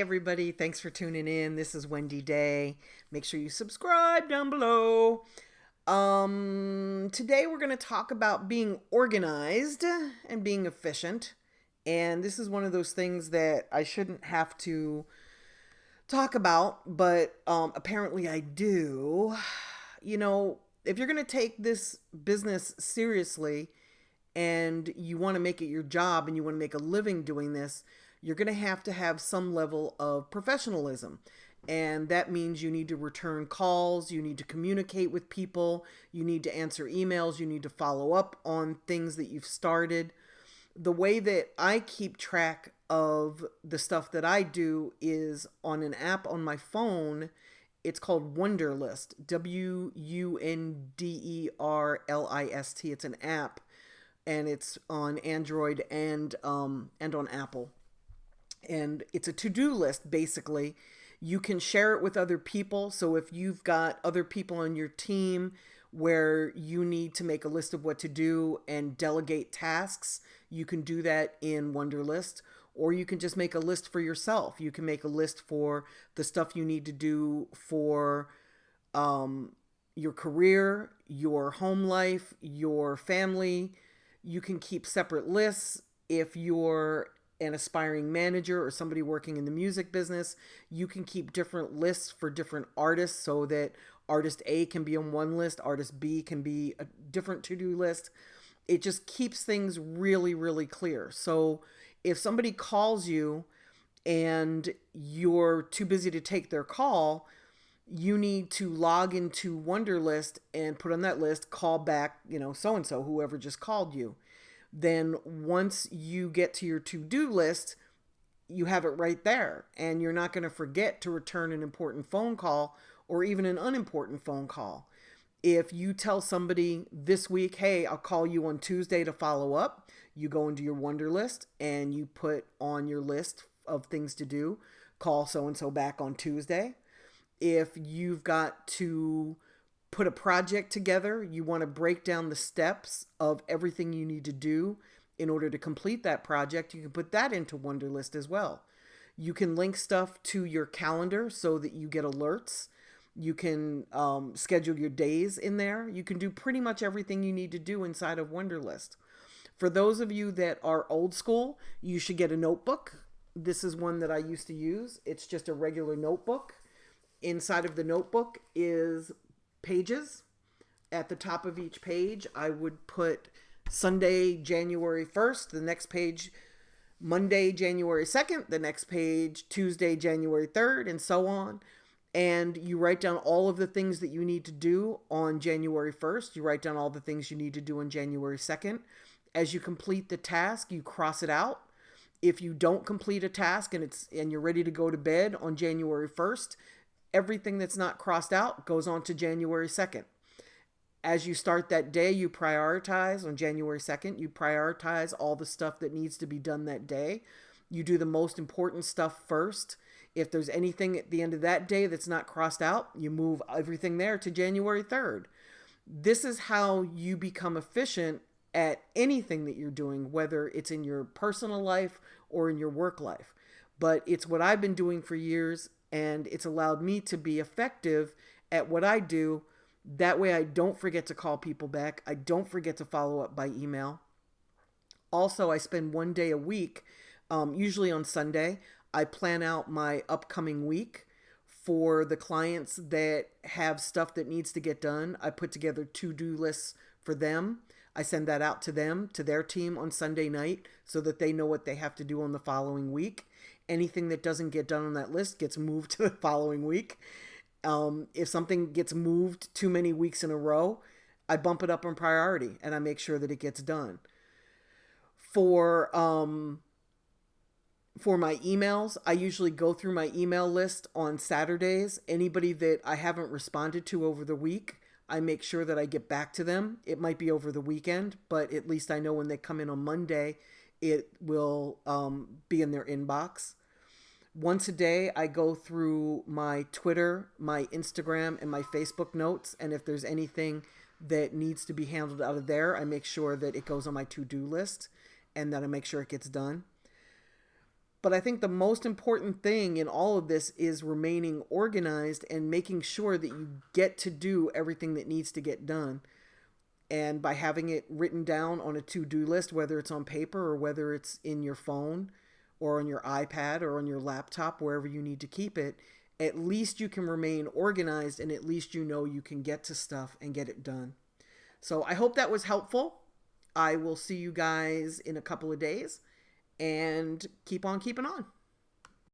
everybody. Thanks for tuning in. This is Wendy Day. Make sure you subscribe down below. Today we're going to talk about being organized and being efficient. And this is one of those things that I shouldn't have to talk about, but apparently I do. If you're going to take this business seriously and you want to make it your job and you want to make a living doing this, you're going to have some level of professionalism. And that means you need to return calls, you need to communicate with people, you need to answer emails, you need to follow up on things that you've started. The way that I keep track of the stuff that I do is on an app on my phone. It's called Wunderlist, Wunderlist. It's an app, and it's on Android and on Apple. And it's a to-do list, basically. You can share it with other people. So if you've got other people on your team where you need to make a list of what to do and delegate tasks, you can do that in Wunderlist. Or you can just make a list for yourself. You can make a list for the stuff you need to do for your career, your home life, your family. You can keep separate lists. If you're an aspiring manager or somebody working in the music business, you can keep different lists for different artists so that artist A can be on one list, artist B can be a different to-do list. It just keeps things really, really clear. So if somebody calls you and you're too busy to take their call, you need to log into Wunderlist and put on that list, call back, so-and-so, whoever just called you. Then once you get to your to-do list, you have it right there, and you're not going to forget to return an important phone call or even an unimportant phone call. If you tell somebody this week, hey, I'll call you on Tuesday to follow up, you go into your Wunderlist and you put on your list of things to do, call so-and-so back on Tuesday. If you've got to put a project together, you want to break down the steps of everything you need to do in order to complete that project, you can put that into Wunderlist as well. You can link stuff to your calendar so that you get alerts. You can schedule your days in there. You can do pretty much everything you need to do inside of Wunderlist. For those of you that are old school, you should get a notebook. This is one that I used to use. It's just a regular notebook. Inside of the notebook is pages. At the top of each page, I would put Sunday, January 1st, the next page, Monday, January 2nd, the next page, Tuesday, January 3rd, and so on. And you write down all of the things that you need to do on January 1st. You write down all the things you need to do on January 2nd. As you complete the task, you cross it out. If you don't complete a task and you're ready to go to bed on January 1st, everything that's not crossed out goes on to January 2nd. As you start that day, you prioritize on January 2nd. You prioritize all the stuff that needs to be done that day. You do the most important stuff first. If there's anything at the end of that day that's not crossed out, you move everything there to January 3rd. This is how you become efficient at anything that you're doing, whether it's in your personal life or in your work life. But it's what I've been doing for years, and it's allowed me to be effective at what I do. That way I don't forget to call people back. I don't forget to follow up by email. Also, I spend one day a week, usually on Sunday. I plan out my upcoming week for the clients that have stuff that needs to get done. I put together to-do lists for them. I send that out to them, to their team on Sunday night so that they know what they have to do on the following week. Anything that doesn't get done on that list gets moved to the following week. If something gets moved too many weeks in a row, I bump it up in priority and I make sure that it gets done. For my emails, I usually go through my email list on Saturdays. Anybody that I haven't responded to over the week, I make sure that I get back to them. It might be over the weekend, but at least I know when they come in on Monday, it will be in their inbox. Once a day, I go through my Twitter, my Instagram, and my Facebook notes. And if there's anything that needs to be handled out of there, I make sure that it goes on my to-do list and that I make sure it gets done. But I think the most important thing in all of this is remaining organized and making sure that you get to do everything that needs to get done. And by having it written down on a to-do list, whether it's on paper or whether it's in your phone or on your iPad or on your laptop, wherever you need to keep it, at least you can remain organized, and at least you know you can get to stuff and get it done. So I hope that was helpful. I will see you guys in a couple of days, and keep on keeping on.